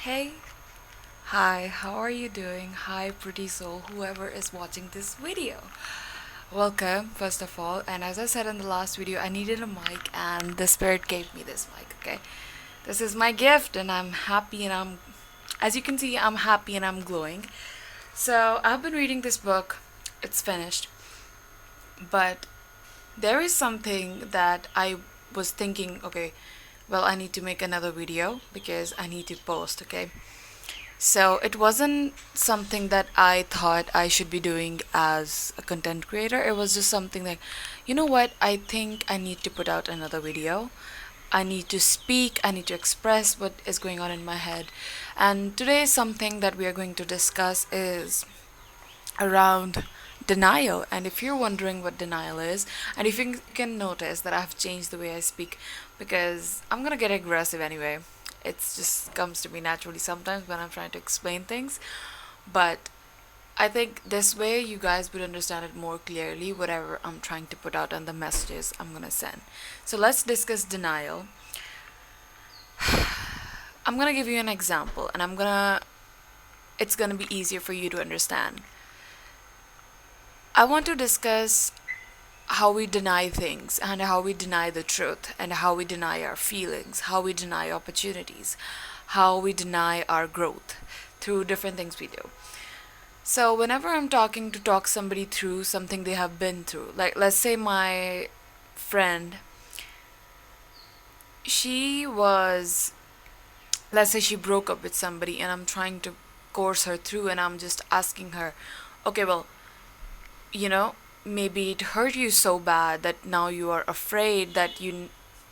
Hey, hi, how are you doing? Hi, pretty soul, whoever is watching this video. Welcome, first of all. And as I said in the last video, I needed a mic, and the spirit gave me this mic, okay? This is my gift, and I'm happy, and as you can see, I'm happy and I'm glowing. So, I've been reading this book, it's finished, but there is something that I was thinking, okay, well, I need to make another video because I need to post, okay? So it wasn't something that I thought I should be doing as a content creator. It was just something like, you know what? I think I need to put out another video. I need to speak, I need to express what is going on in my head. And today, something that we are going to discuss is around denial. And if you're wondering what denial is, and if you can notice that I've changed the way I speak because I'm gonna get aggressive anyway. It just comes to me naturally sometimes when I'm trying to explain things. But I think this way you guys would understand it more clearly, whatever I'm trying to put out and the messages I'm gonna send. So let's discuss denial. I'm gonna give you an example, and it's gonna be easier for you to understand. I want to discuss how we deny things and how we deny the truth and how we deny our feelings, how we deny opportunities, how we deny our growth through different things we do. So whenever I'm talk somebody through something they have been through, like let's say my friend, she was let's say she broke up with somebody and I'm trying to course her through, and I'm just asking her, okay, well, you know, maybe it hurt you so bad that now you are afraid that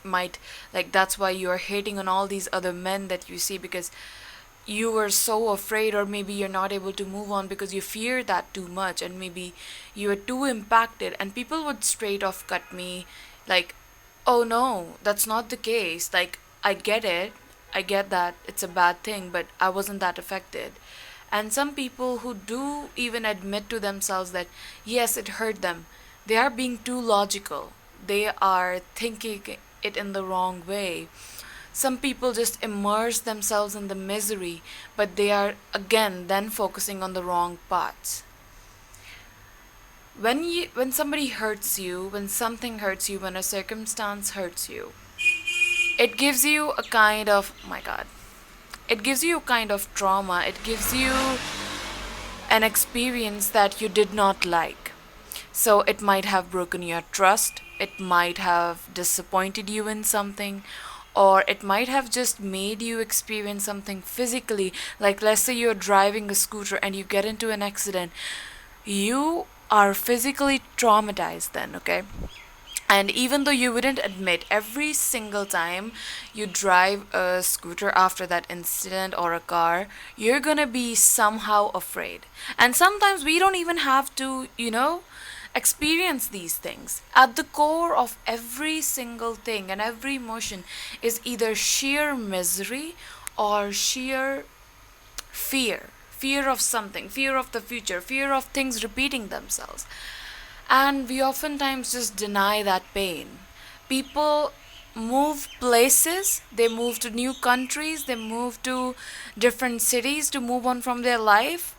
might, like, that's why you are hating on all these other men that you see because you were so afraid, or maybe you're not able to move on because you fear that too much, and maybe you are too impacted. And people would straight off cut me like, oh no, that's not the case. Like, I get it, I get that it's a bad thing, but I wasn't that affected. And some people who do even admit to themselves that yes, it hurt them, they are being too logical. They are thinking it in the wrong way. Some people just immerse themselves in the misery, but they are again then focusing on the wrong parts. When somebody hurts you, when something hurts you, when a circumstance hurts you, it gives you a kind of, oh my god, it gives you a kind of trauma. It gives you an experience that you did not like. So it might have broken your trust, it might have disappointed you in something, or it might have just made you experience something physically. Like, let's say you're driving a scooter and you get into an accident. You are physically traumatized then, okay? And even though you wouldn't admit, every single time you drive a scooter after that incident or a car, you're gonna be somehow afraid. And sometimes we don't even have to, experience these things. At the core of every single thing and every emotion is either sheer misery or sheer fear. Fear of something, fear of the future, fear of things repeating themselves. And we oftentimes just deny that pain. People move places, they move to new countries, they move to different cities to move on from their life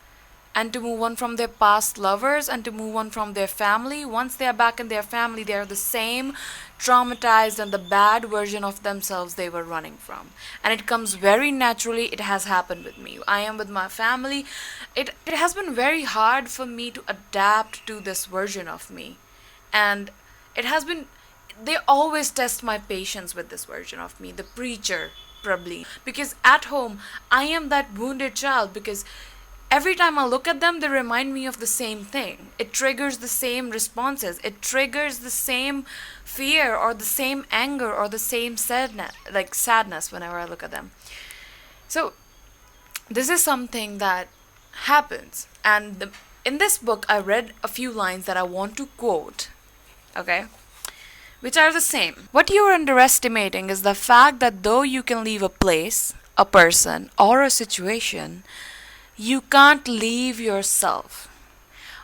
and to move on from their past lovers and to move on from their family. Once they are back in their family, they are the same traumatized and the bad version of themselves they were running from. And it comes very naturally. It has happened with me. I am with my family. It has been very hard for me to adapt to this version of me. And it has been, they always test my patience with this version of me, the preacher, Prabhleen. Because at home, I am that wounded child because every time I look at them, they remind me of the same thing. It triggers the same responses. It triggers the same fear or the same anger or the same sadness whenever I look at them. So this is something that happens. And in this book, I read a few lines that I want to quote, okay? Which are the same. What you are underestimating is the fact that though you can leave a place, a person, or a situation, you can't leave yourself.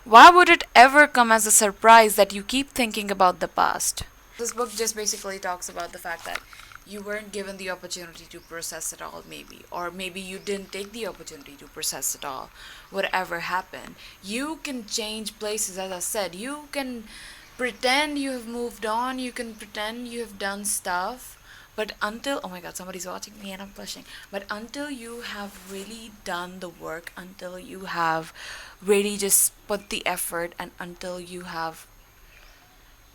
Why would it ever come as a surprise that you keep thinking about the past? This book just basically talks about the fact that You weren't given the opportunity to process it all, maybe. Or maybe you didn't take the opportunity to process it all. Whatever happened. You can change places, as I said. You can pretend you have moved on. You can pretend you have done stuff. But until, oh my god, somebody's watching me and I'm blushing. But until you have really done the work, until you have really just put the effort, and until you have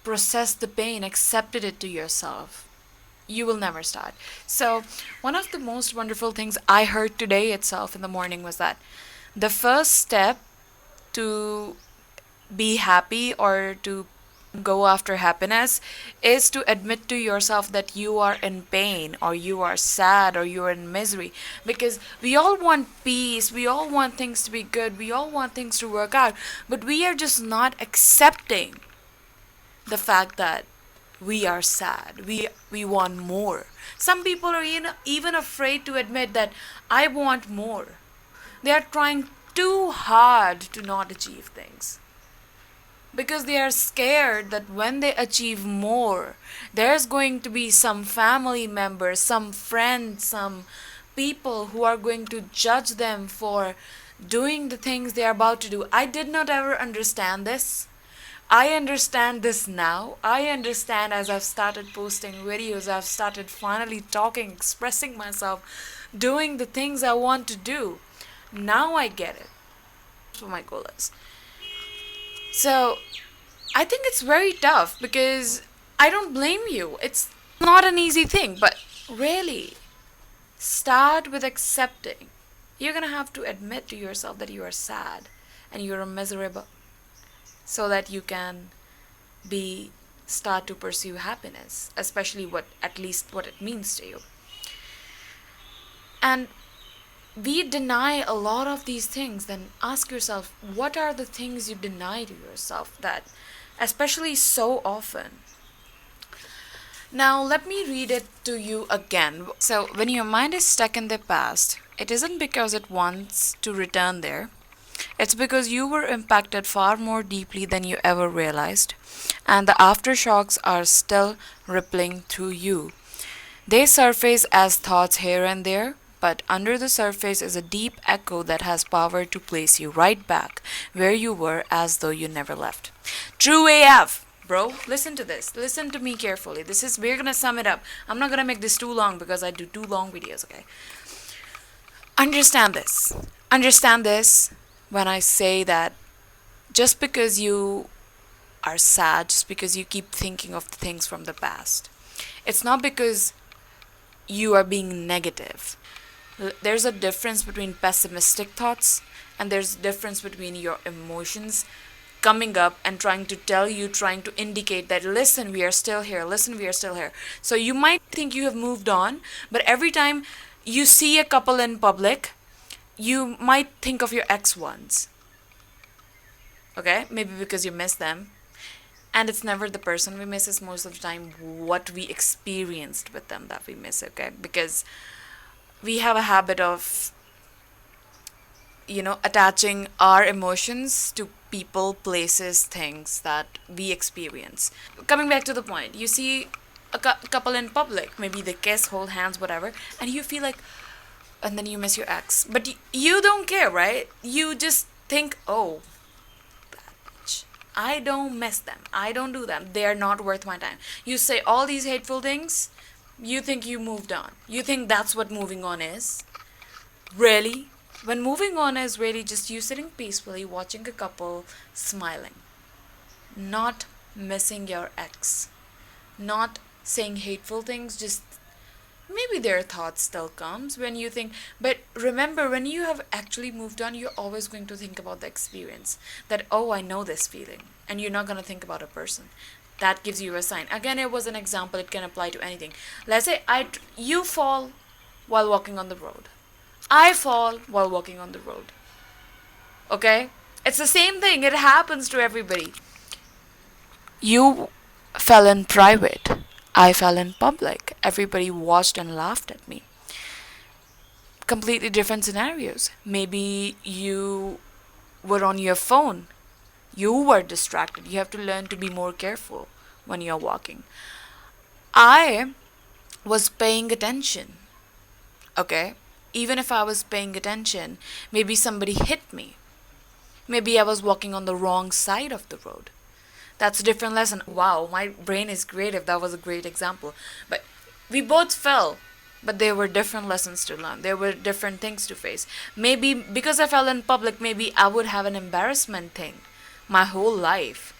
processed the pain, accepted it to yourself, you will never start. So, one of the most wonderful things I heard today itself in the morning was that the first step to be happy or to go after happiness is to admit to yourself that you are in pain or you are sad or you are in misery, because we all want peace, we all want things to be good, we all want things to work out, but we are just not accepting the fact that we are sad. We want more. Some people are even afraid to admit that I want more. They are trying too hard to not achieve things because they are scared that when they achieve more, there's going to be some family members, some friends, some people who are going to judge them for doing the things they are about to do. I did not ever understand this. I understand this now. I understand as I've started posting videos, I've started finally talking, expressing myself, doing the things I want to do. Now I get it. That's what my goal is. So I think it's very tough because I don't blame you. It's not an easy thing, but really, start with accepting. You're gonna have to admit to yourself that you are sad and you're miserable so that you can be start to pursue happiness, especially what at least what it means to you. And we deny a lot of these things. Then ask yourself, what are the things you deny to yourself, that especially so often? Now let me read it to you again. So when your mind is stuck in the past, it isn't because it wants to return there. It's because you were impacted far more deeply than you ever realized, and the aftershocks are still rippling through you. They surface as thoughts here and there, but under the surface is a deep echo that has power to place you right back where you were as though you never left. True AF! Bro, listen to this. Listen to me carefully. We're gonna sum it up. I'm not gonna make this too long because I do too long videos, okay? Understand this. Understand this when I say that just because you are sad, just because you keep thinking of the things from the past, it's not because you are being negative. There's a difference between pessimistic thoughts and there's a difference between your emotions coming up and trying to tell you, trying to indicate that, listen, we are still here, listen, we are still here. So you might think you have moved on, but every time you see a couple in public, you might think of your ex ones. Okay? Maybe because you miss them. And it's never the person we miss, it's most of the time what we experienced with them that we miss, okay? Because we have a habit of, attaching our emotions to people, places, things that we experience. Coming back to the point, you see a couple in public, maybe they kiss, hold hands, whatever, and you feel like, and then you miss your ex. But you don't care, right? You just think, oh, I don't miss them. I don't do them. They are not worth my time. You say all these hateful things. You think you moved on. You think that's what moving on is? Really? When moving on is really just you sitting peacefully, watching a couple, smiling. Not missing your ex. Not saying hateful things, just maybe their thoughts still comes when you think, but remember, when you have actually moved on, you're always going to think about the experience, that, oh, I know this feeling, and you're not going to think about a person. That gives you a sign. Again, it was an example, it can apply to anything. Let's say you fall while walking on the road. I fall while walking on the road. Okay? It's the same thing, it happens to everybody. You fell in private, I fell in public. Everybody watched and laughed at me. Completely different scenarios. Maybe you were on your phone. You were distracted. You have to learn to be more careful when you're walking. I was paying attention. Okay? Even if I was paying attention, maybe somebody hit me. Maybe I was walking on the wrong side of the road. That's a different lesson. Wow, my brain is creative. That was a great example. But we both fell, but there were different lessons to learn. There were different things to face. Maybe because I fell in public, maybe I would have an embarrassment thing my whole life.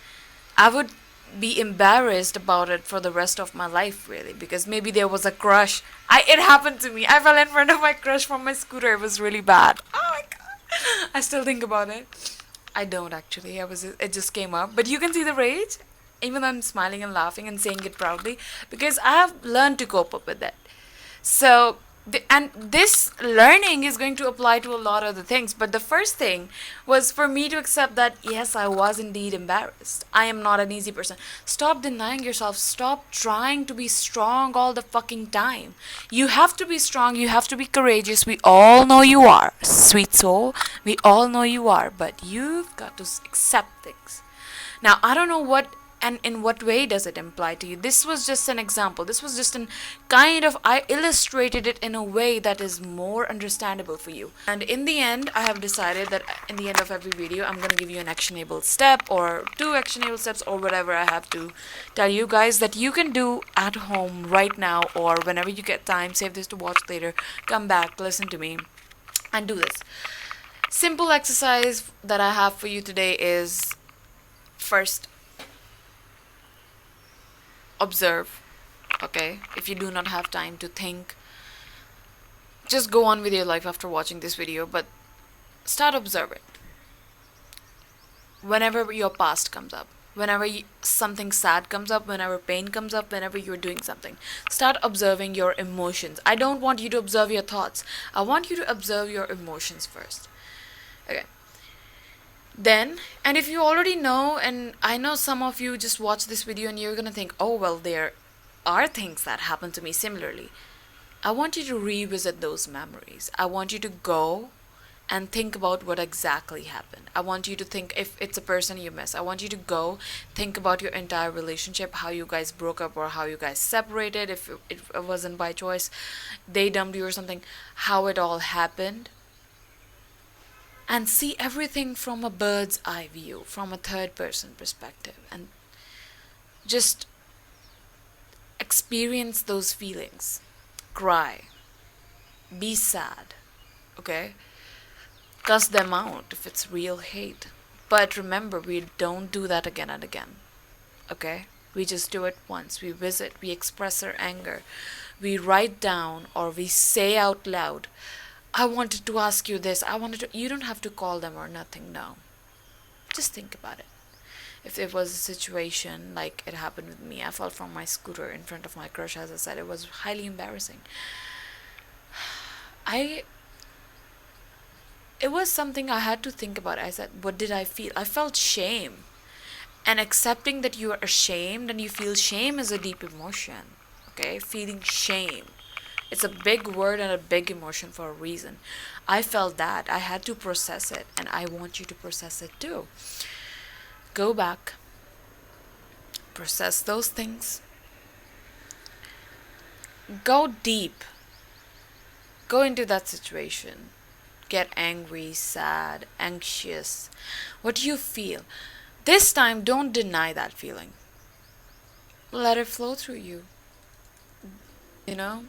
I would be embarrassed about it for the rest of my life, really, because maybe there was a crush. It happened to me. I fell in front of my crush from my scooter. It was really bad. Oh my god. I still think about it. I don't actually. It just came up. But you can see the rage. Even though I'm smiling and laughing and saying it proudly, because I have learned to cope up with it. So, and this learning is going to apply to a lot of the things. But the first thing was for me to accept that, yes, I was indeed embarrassed. I am not an easy person. Stop denying yourself. Stop trying to be strong all the fucking time. You have to be strong. You have to be courageous. We all know you are, sweet soul. We all know you are. But you've got to accept things. Now, I don't know what and in what way does it apply to you. This was just an example. This was just an kind of, I illustrated it in a way that is more understandable for you. And in the end, I have decided that in the end of every video, I'm going to give you an actionable step or 2 actionable steps or whatever I have to tell you guys that you can do at home right now, or whenever you get time. Save this to watch later. Come back, listen to me, and do this. Simple exercise that I have for you today is, first, observe. Okay, if you do not have time to think, just go on with your life after watching this video, but start observing. Whenever your past comes up, whenever something sad comes up, whenever pain comes up, whenever you're doing something, start observing your emotions. I don't want you to observe your thoughts. I want you to observe your emotions first. Okay. Then, and if you already know, and I know some of you just watch this video and you're gonna think, oh well, there are things that happen to me similarly. I want you to revisit those memories. I want you to go and think about what exactly happened. I want you to think, if it's a person you miss, I want you to go think about your entire relationship, how you guys broke up or how you guys separated, if it wasn't by choice, they dumped you or something, how it all happened. And see everything from a bird's eye view, from a third person perspective, and just experience those feelings. Cry, be sad, okay? Cuss them out if it's real hate. But remember, we don't do that again and again, okay? We just do it once. We visit, we express our anger, we write down or we say out loud, I wanted to ask you this. You don't have to call them or nothing, no. Just think about it. If it was a situation like it happened with me, I fell from my scooter in front of my crush, as I said, it was highly embarrassing. It was something I had to think about. I said, what did I feel? I felt shame. And accepting that you are ashamed and you feel shame is a deep emotion, okay? Feeling shame. It's a big word and a big emotion for a reason. I felt that. I had to process it, and I want you to process it too. Go back. Process those things. Go deep. Go into that situation. Get angry, sad, anxious. What do you feel? This time, don't deny that feeling. Let it flow through you. You know?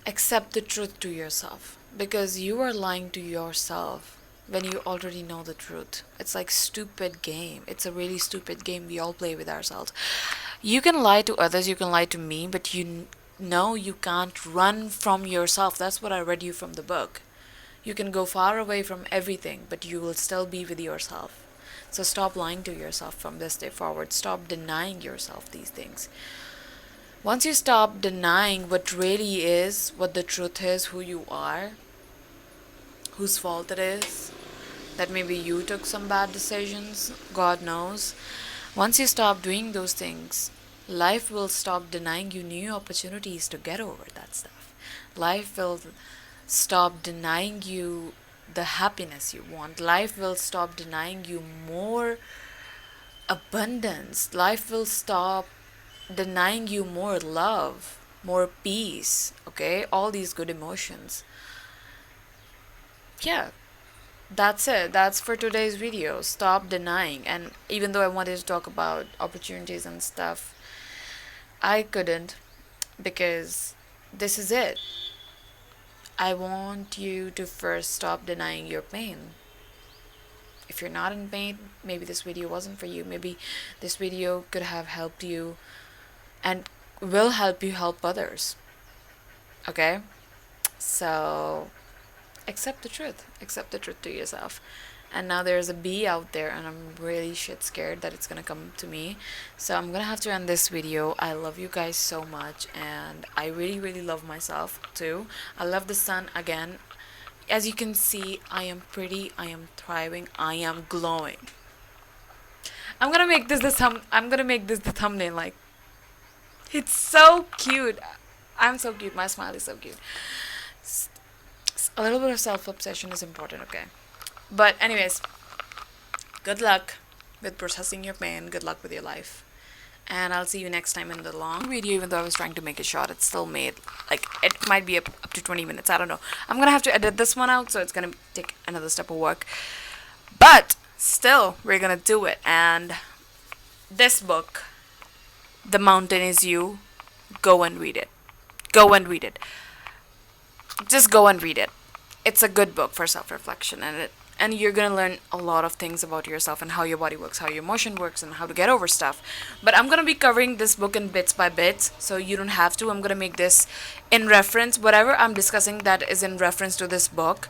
Accept the truth to yourself, because you are lying to yourself when you already know the truth. It's like stupid game. It's a really stupid game we all play with ourselves. You can lie to others, you can lie to me, but you know you can't run from yourself. That's what I read you from the book. You can go far away from everything, but you will still be with yourself. So stop lying to yourself from this day forward. Stop denying yourself these things. Once you stop denying what really is, what the truth is, who you are, whose fault it is, that maybe you took some bad decisions, God knows. Once you stop doing those things, life will stop denying you new opportunities to get over that stuff. Life will stop denying you the happiness you want. Life will stop denying you more abundance. Life will stop denying you more love, more peace, okay? All these good emotions. Yeah, that's it. That's for today's video. Stop denying. And even though I wanted to talk about opportunities and stuff, I couldn't, because this is it. I want you to first stop denying your pain. If you're not in pain, maybe this video wasn't for you. Maybe this video could have helped you and will help you help others. Okay? So, accept the truth. Accept the truth to yourself. And now there's a bee out there, and I'm really shit scared that it's gonna come to me. So I'm gonna have to end this video. I love you guys so much, and I really, really love myself too. I love the sun again. As you can see, I am pretty, I am thriving, I am glowing. I'm gonna make this the thumbnail. Like, it's so cute. I'm so cute. My smile is so cute. A little bit of self-obsession is important, okay? But anyways, good luck with processing your pain. Good luck with your life. And I'll see you next time in the long video. Even though I was trying to make it short, it's still made, like, it might be up to 20 minutes. I don't know. I'm gonna have to edit this one out, so it's gonna take another step of work. But still, we're gonna do it. And this book, The Mountain Is You, go and read it. Go and read it. Just go and read it. It's a good book for self-reflection, and you're gonna learn a lot of things about yourself and how your body works, how your emotion works, and how to get over stuff. But I'm gonna be covering this book in bits by bits, so you don't have to. I'm gonna make this in reference. Whatever I'm discussing that is in reference to this book,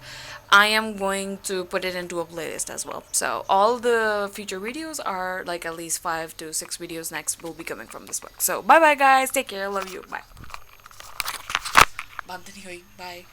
I am going to put it into a playlist as well. So all the future videos are like at least 5 to 6 videos next will be coming from this book. So bye bye guys, take care, love you, bye. Bye.